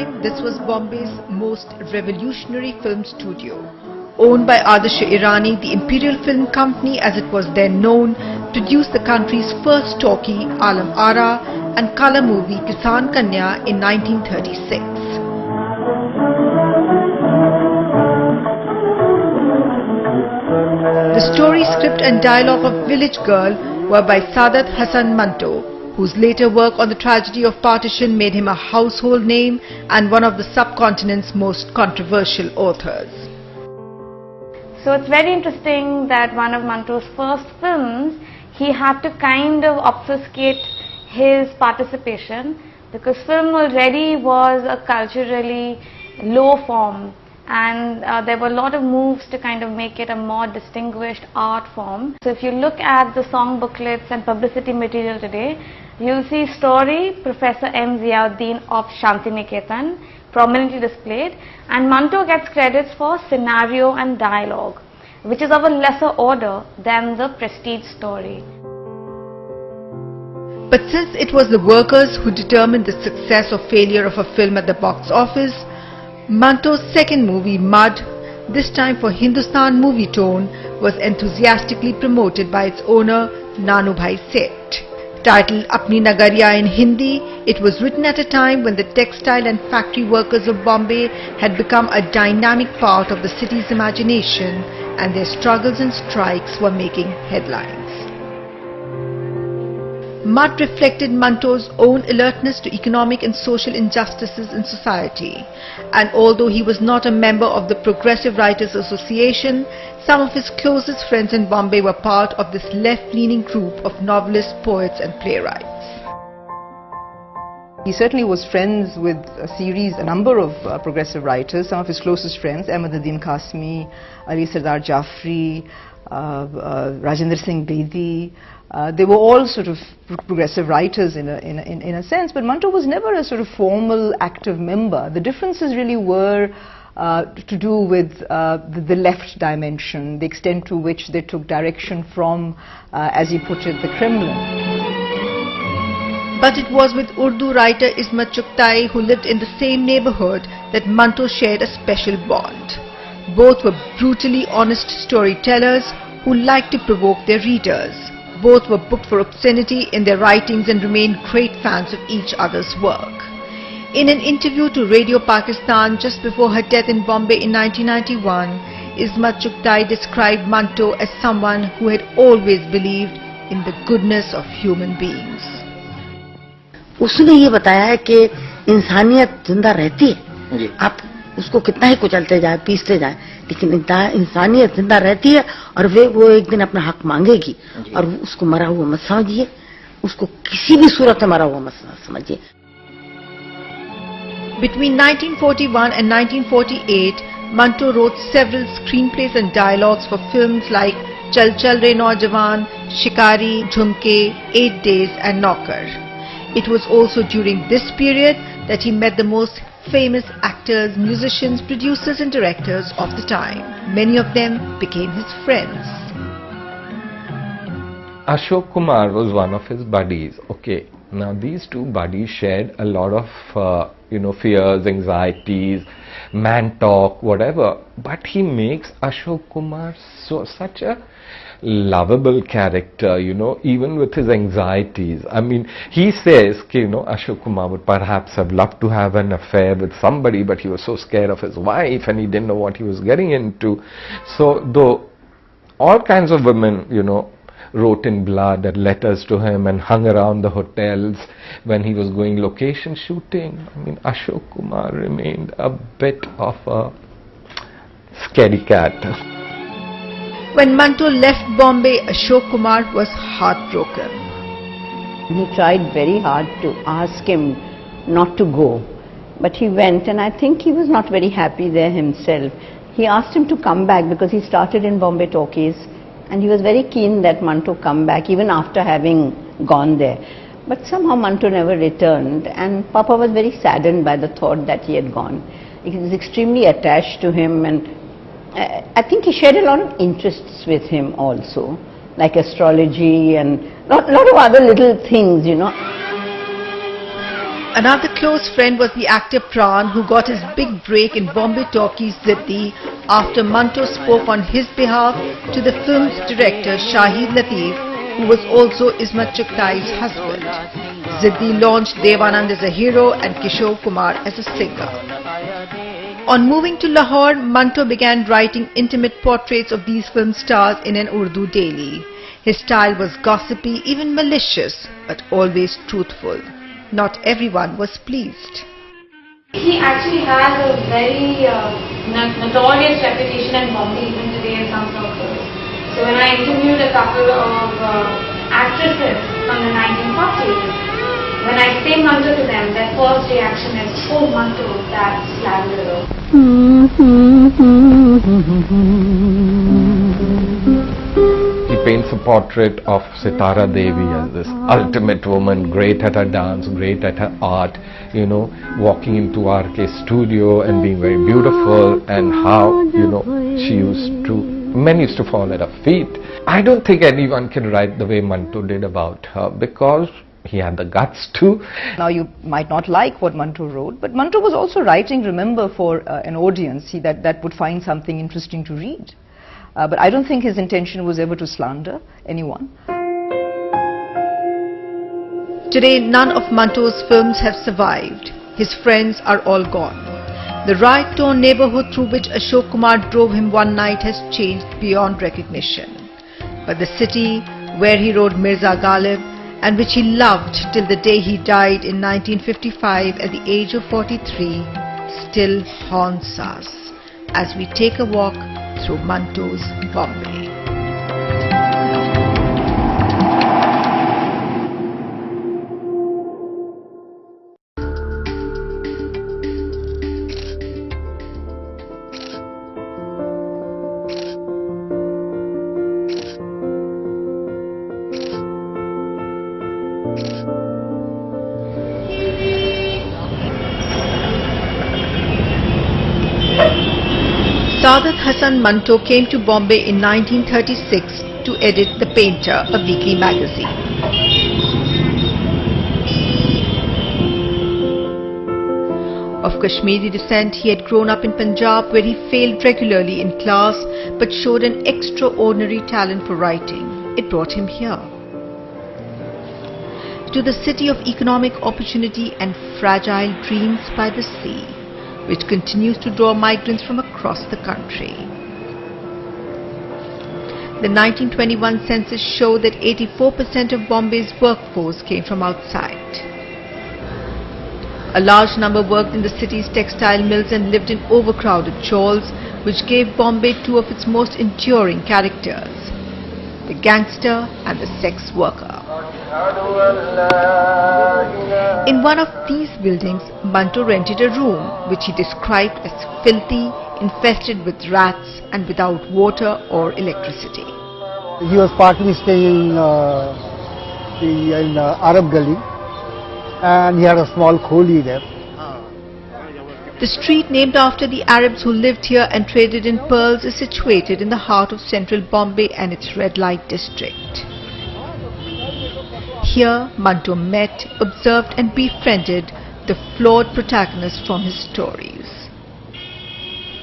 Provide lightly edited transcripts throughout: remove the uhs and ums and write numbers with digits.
time, this was Bombay's most revolutionary film studio. Owned by Adarsh Irani, the Imperial Film Company, as it was then known, produced the country's first talkie, Alam Ara, and colour movie Kisan Kanya in 1936. The story, script and dialogue of Village Girl were by Saadat, Hasan, Manto, whose later work on the tragedy of partition made him a household name and one of the subcontinent's most controversial authors. So it's very interesting that one of Manto's first films, he had to kind of obfuscate his participation because film already was a culturally low form, and there were a lot of moves to kind of make it a more distinguished art form. So if you look at the song booklets and publicity material today, you'll see story Professor M. Ziauddin of Shantiniketan prominently displayed, and Manto gets credits for scenario and dialogue, which is of a lesser order than the prestige story. But since it was the workers who determined the success or failure of a film at the box office, Manto's second movie, Mud, this time for Hindustan movie tone, was enthusiastically promoted by its owner, Nanubhai Seth. Titled Apni Nagariya in Hindi, it was written at a time when the textile and factory workers of Bombay had become a dynamic part of the city's imagination, and their struggles and strikes were making headlines. Mud reflected Manto's own alertness to economic and social injustices in society, and although he was not a member of the Progressive Writers Association, some of his closest friends in Bombay were part of this left-leaning group of novelists, poets and playwrights. He certainly was friends with a number of progressive writers. Some of his closest friends, Ahmaduddin Qasmi, Ali Sardar Jafri, Rajendra Singh Bedi, they were all sort of progressive writers in a sense, but Manto was never a sort of formal active member. The differences really were to do with the left dimension, the extent to which they took direction from, as he put it, the Kremlin. But it was with Urdu writer Ismat Chughtai, who lived in the same neighborhood, that Manto shared a special bond. Both were brutally honest storytellers who liked to provoke their readers. Both were booked for obscenity in their writings and remained great fans of each other's work. In an interview to Radio Pakistan just before her death in Bombay in 1991, Ismat Chughtai described Manto as someone who had always believed in the goodness of human beings. उसने ये बताया है कि इंसानियत जिंदा रहती है, आप उसको कितना ही कुचलते जाए, पीसते जाए, लेकिन इंसानियत जिंदा रहती है और वो एक दिन अपना हक मांगेगी, और उसको मरा हुआ मत समझिए, उसको किसी भी सूरत में मरा हुआ मत समझिए. Between 1941 and 1948, Manto wrote several screenplays and dialogues for films like Chal Chal Re Naujawan, Shikari, Jhumke, 8 Days and Naukar. It was also during this period that he met the most famous actors, musicians, producers and directors of the time. Many of them became his friends. Ashok Kumar was one of his buddies. Okay, now these two buddies shared a lot of fears, anxieties, man talk, whatever. But he makes Ashok Kumar such a lovable character, even with his anxieties. I mean, he says, Ashok Kumar would perhaps have loved to have an affair with somebody, but he was so scared of his wife and he didn't know what he was getting into. So, though all kinds of women, wrote in blood and letters to him and hung around the hotels when he was going location shooting, I mean, Ashok Kumar remained a bit of a scaredy cat. When Manto left Bombay, Ashok Kumar was heartbroken. He tried very hard to ask him not to go, but he went, and I think he was not very happy there himself. He asked him to come back because he started in Bombay Talkies, and he was very keen that Manto come back even after having gone there. But somehow Manto never returned, and Papa was very saddened by the thought that he had gone. He was extremely attached to him, and I think he shared a lot of interests with him also, like astrology and lot of other little things, Another close friend was the actor Pran, who got his big break in Bombay talkies Ziddi after Manto spoke on his behalf to the film's director Shahid Latif, who was also Ismat Chughai's husband. Ziddi launched Devanand as a hero and Kishore Kumar as a singer. On moving to Lahore, Manto began writing intimate portraits of these film stars in an Urdu daily. His style was gossipy, even malicious, but always truthful. Not everyone was pleased. He actually has a very notorious reputation in Bombay even today in some circles. So when I interviewed a couple of actresses from the 1940s, when I say Manto to them, their first reaction is, "Oh Manto, that slanderer." He paints a portrait of Sitara Devi as this ultimate woman, great at her dance, great at her art, you know, walking into RK studio and being very beautiful, and how, you know, men used to fall at her feet. I don't think anyone can write the way Manto did about her, because he had the guts to. Now you might not like what Manto wrote, but Manto was also writing, remember, for an audience that would find something interesting to read. But I don't think his intention was ever to slander anyone. Today, none of Manto's films have survived. His friends are all gone. The riot-torn neighborhood through which Ashok Kumar drove him one night has changed beyond recognition. But the city where he rode Mirza Ghalib and which he loved till the day he died in 1955 at the age of 43 still haunts us as we take a walk through Manto's Bombay. Saadat Hasan Manto came to Bombay in 1936 to edit The Painter, a weekly magazine. Of Kashmiri descent, he had grown up in Punjab, where he failed regularly in class but showed an extraordinary talent for writing. It brought him here, to the city of economic opportunity and fragile dreams by the sea, which continues to draw migrants from across the country. The 1921 census showed that 84% of Bombay's workforce came from outside. A large number worked in the city's textile mills and lived in overcrowded chawls, which gave Bombay two of its most enduring characters: the gangster and the sex worker. In one of these buildings, Manto rented a room which he described as filthy, infested with rats and without water or electricity. He was partly staying in Arab Gully, and he had a small kholi there. The street named after the Arabs who lived here and traded in pearls is situated in the heart of central Bombay and its red light district. Here, Manto met, observed and befriended the flawed protagonists from his stories.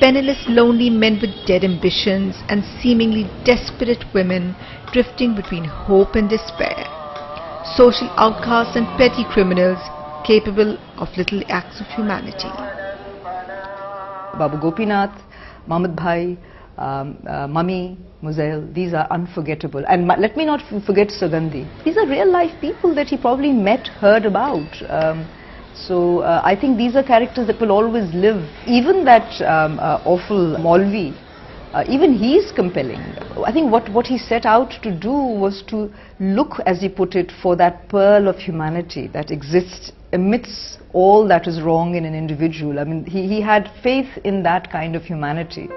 Penniless, lonely men with dead ambitions and seemingly desperate women drifting between hope and despair. Social outcasts and petty criminals capable of little acts of humanity. Babu Gopinath, Mahmud Bhai, Mummy, Muzail, these are unforgettable. And let me not forget Sugandhi. These are real life people that he probably met, heard about. So I think these are characters that will always live. Even that awful Maulvi, even he is compelling. I think what he set out to do was to look, as he put it, for that pearl of humanity that exists amidst all that is wrong in an individual. I mean, he had faith in that kind of humanity.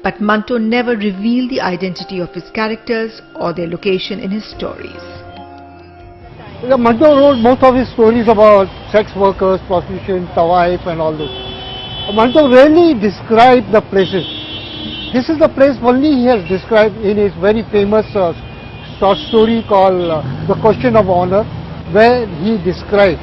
But Manto never revealed the identity of his characters or their location in his stories. Manto wrote most of his stories about sex workers, prostitution, tawaif and all those. Manto rarely described the places. This is the place only he has described in his very famous short story called The Question of Honor. where he describes,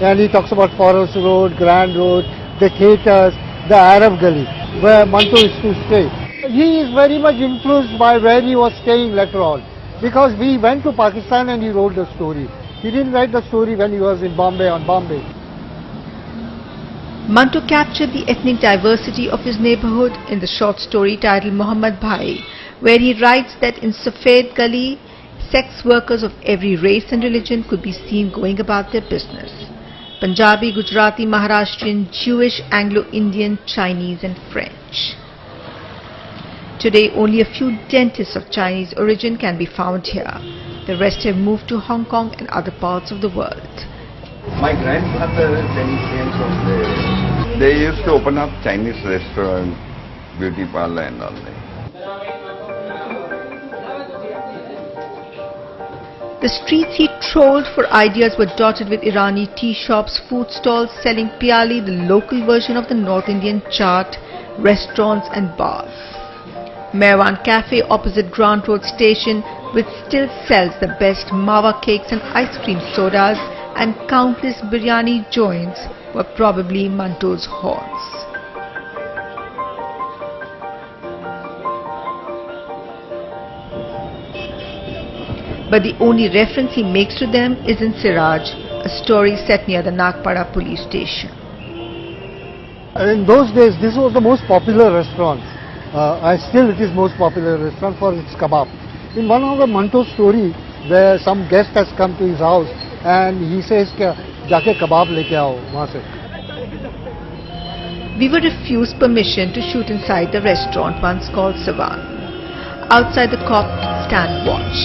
and he talks about Forest Road, Grand Road, the theatres, the Arab Gully, where Manto used to stay. He is very much influenced by where he was staying later on, because we went to Pakistan and he wrote the story. He didn't write the story when he was in Bombay, on Bombay. Manto captured the ethnic diversity of his neighborhood in the short story titled Muhammad Bhai, where he writes that in Safed Gully, sex workers of every race and religion could be seen going about their business. Punjabi, Gujarati, Maharashtrian, Jewish, Anglo-Indian, Chinese and French. Today, only a few dentists of Chinese origin can be found here. The rest have moved to Hong Kong and other parts of the world. My grandfather, when he came from there, they used to open up Chinese restaurant, beauty parlor and all that. The streets he trolled for ideas were dotted with Irani tea shops, food stalls selling piali, the local version of the North Indian chaat, restaurants and bars. Merwan Cafe opposite Grant Road Station, which still sells the best mawa cakes and ice cream sodas, and countless biryani joints were probably Manto's haunts. But the only reference he makes to them is in Siraj, a story set near the Nagpada police station. In those days, this was the most popular restaurant. And still it is most popular restaurant for its kebab. In one of the Manto story, where some guest has come to his house and he says, "Jaake kebab leke aao wahan se." We were refused permission to shoot inside the restaurant once called Savan. Outside the cop stand watch.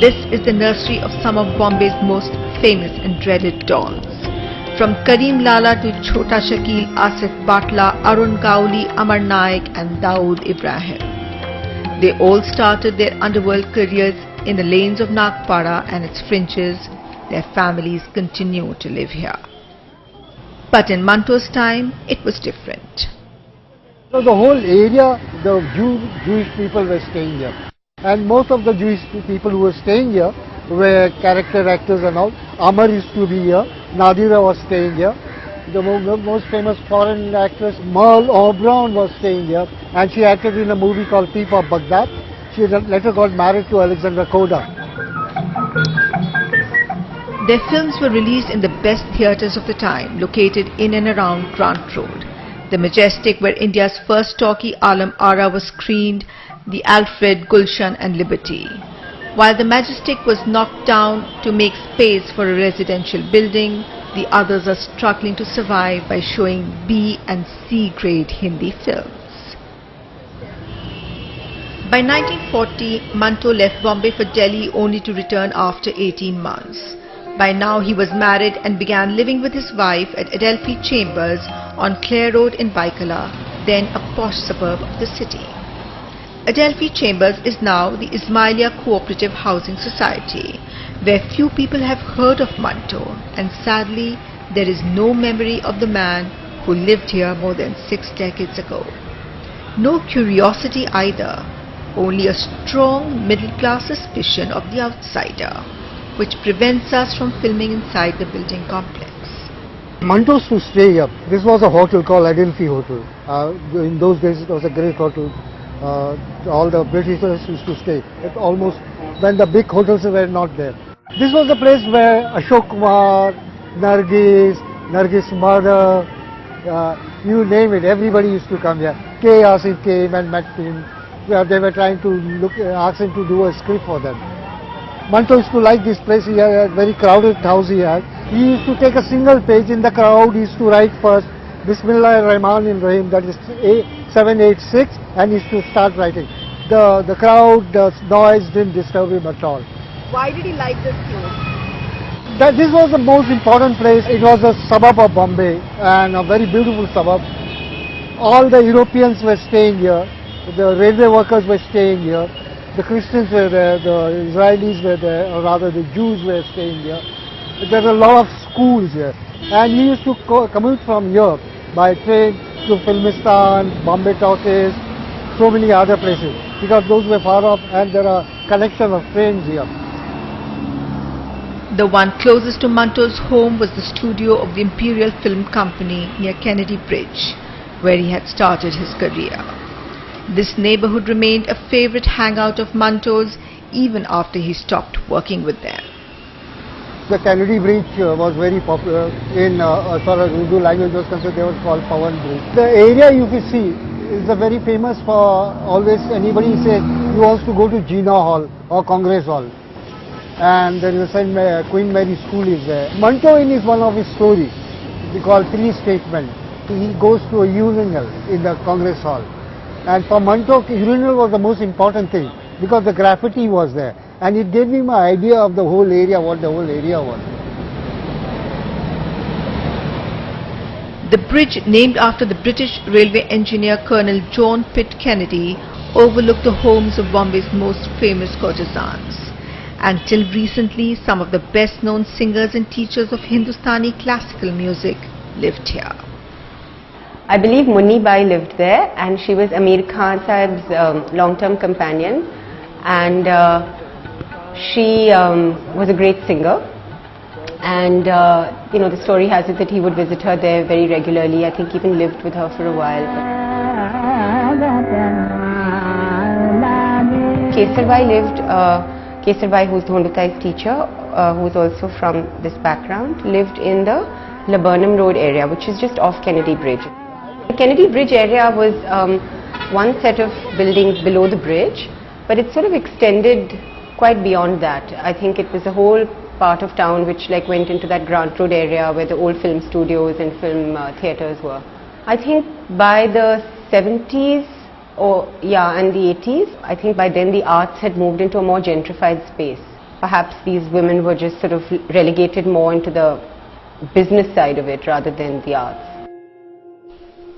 This is the nursery of some of Bombay's most famous and dreaded dons. From Kareem Lala to Chhota Shakil, Asif Batla, Arun Gauli, Amar Naik and Dawood Ibrahim. They all started their underworld careers in the lanes of Nagpada and its fringes. Their families continue to live here. But in Manto's time, it was different. So the whole area, the Jewish people were staying here. And most of the Jewish people who were staying here were character actors and all. Amar used to be here. Nadira was staying here. The most famous foreign actress Merle O'Brien was staying here, and she acted in a movie called Thief of Baghdad. She later got married to Alexander Koda. Their films were released in the best theatres of the time, located in and around Grant Road. The Majestic, where India's first talkie Alam Ara was screened, the Alfred, Gulshan and Liberty. While the Majestic was knocked down to make space for a residential building, the others are struggling to survive by showing B and C grade Hindi films. By 1940, Manto left Bombay for Delhi only to return after 18 months. By now he was married and began living with his wife at Adelphi Chambers on Clare Road in Baikala, then a posh suburb of the city. Adelphi Chambers is now the Ismailia Cooperative Housing Society, where few people have heard of Manto, and sadly there is no memory of the man who lived here more than 6 decades ago. No curiosity either, only a strong middle-class suspicion of the outsider, which prevents us from filming inside the building complex. Manto used to stay here. This was a hotel called Adelphi Hotel. In those days it was a great hotel. All the Britishers used to stay. It almost when the big hotels were not there. This was the place where Ashok Kumar, Nargis mother, you name it, everybody used to come here. K. Asif came and met him. They were trying to ask him to do a script for them. Manto used to like this place. He had a very crowded house he had. He used to take a single page in the crowd. He used to write first Bismillah Rahman Rahim, that is 786, and he used to start writing. The crowd, the noise didn't disturb him at all. Why did he like this place? This was the most important place. It was a suburb of Bombay and a very beautiful suburb. All the Europeans were staying here. The railway workers were staying here. The Christians were there. The Israelis were there, or rather the Jews were staying here. There were a lot of schools here. And he used to commute from here by train to Filmistan, Bombay Talkies, so many other places, because those were far off and there are connection of trains here. The one closest to Manto's home was the studio of the Imperial Film Company near Kennedy Bridge, where he had started his career. This neighborhood remained a favorite hangout of Manto's even after he stopped working with them. The Kennedy Bridge was very popular in as far as Urdu language was concerned. They were called Pawan Bridge. The area you can see is very famous for always anybody says he wants to go to Jinnah Hall or Congress Hall. And there is a Queen Mary School is there. Manto in is one of his stories. We call three statement. He goes to a urinal in the Congress Hall. And for Manto, urinal was the most important thing because the graffiti was there. And it gave me my idea of the whole area, what the whole area was. The bridge, named after the British railway engineer Colonel John Pitt Kennedy, overlooked the homes of Bombay's most famous courtesans. Until recently, some of the best-known singers and teachers of Hindustani classical music lived here. I believe Munni Bai lived there, and she was Amir Khan Sahib's long-term companion, and she was a great singer. And you know, the story has it that he would visit her there very regularly. I think even lived with her for a while. Kesar Bai lived. Kesar Bai, who's Dhondutai's teacher, who's also from this background, lived in the Laburnum Road area, which is just off Kennedy Bridge. The Kennedy Bridge area was one set of buildings below the bridge, but it sort of extended quite beyond that. I think it was a whole part of town which like went into that Grant Road area where the old film studios and film theatres were. I think by the 70s and the 80s, I think by then the arts had moved into a more gentrified space. Perhaps these women were just sort of relegated more into the business side of it rather than the arts.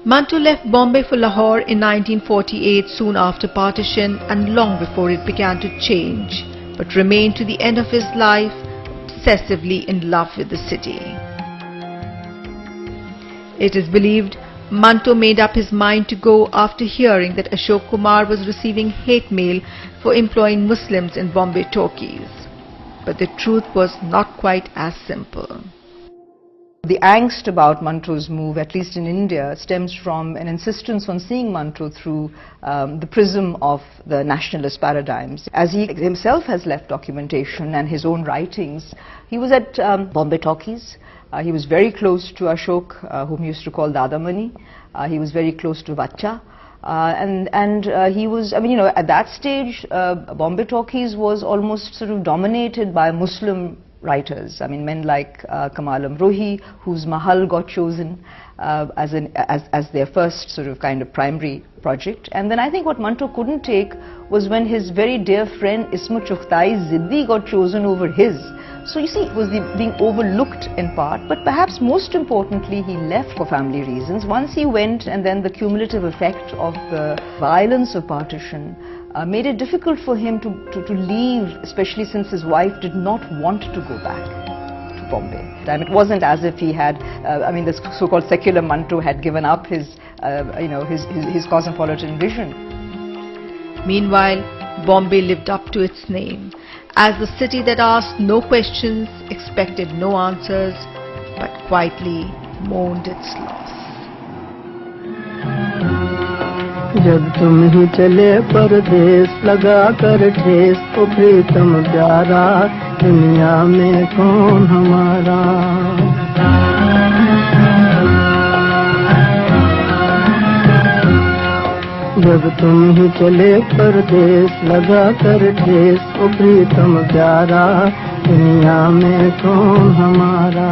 Manto left Bombay for Lahore in 1948, soon after partition and long before it began to change, but remained to the end of his life obsessively in love with the city. It is believed Manto made up his mind to go after hearing that Ashok Kumar was receiving hate mail for employing Muslims in Bombay talkies. But the truth was not quite as simple. The angst about Manto's move, at least in India, stems from an insistence on seeing Manto through the prism of the nationalist paradigms. As he himself has left documentation and his own writings, he was at Bombay talkies. He was very close to Ashok, whom he used to call Dadamani. He was very close to Vacha. He was, I mean, you know, at that stage, Bombay talkies was almost sort of dominated by Muslim writers. I mean, men like Kamal Amrohi, whose Mahal got chosen as their first sort of kind of primary project. And then I think what Manto couldn't take was when his very dear friend Isma Chughtai Ziddi got chosen over his. So you see, it was being overlooked in part, but perhaps most importantly, he left for family reasons. Once he went, and then the cumulative effect of the violence of partition made it difficult for him to leave, especially since his wife did not want to go back to Bombay. I mean, it wasn't as if he had, I mean, the so-called secular Manto had given up his, his cosmopolitan vision. Meanwhile, Bombay lived up to its name as the city that asked no questions, expected no answers, but quietly mourned its loss. जब तुम ही चले परदेस लगा कर ठेस तो प्रीतम प्यारा दुनिया में कौन हमारा जब तुम ही चले परदेस लगा कर ठेस तो प्रीतम प्यारा दुनिया में कौन हमारा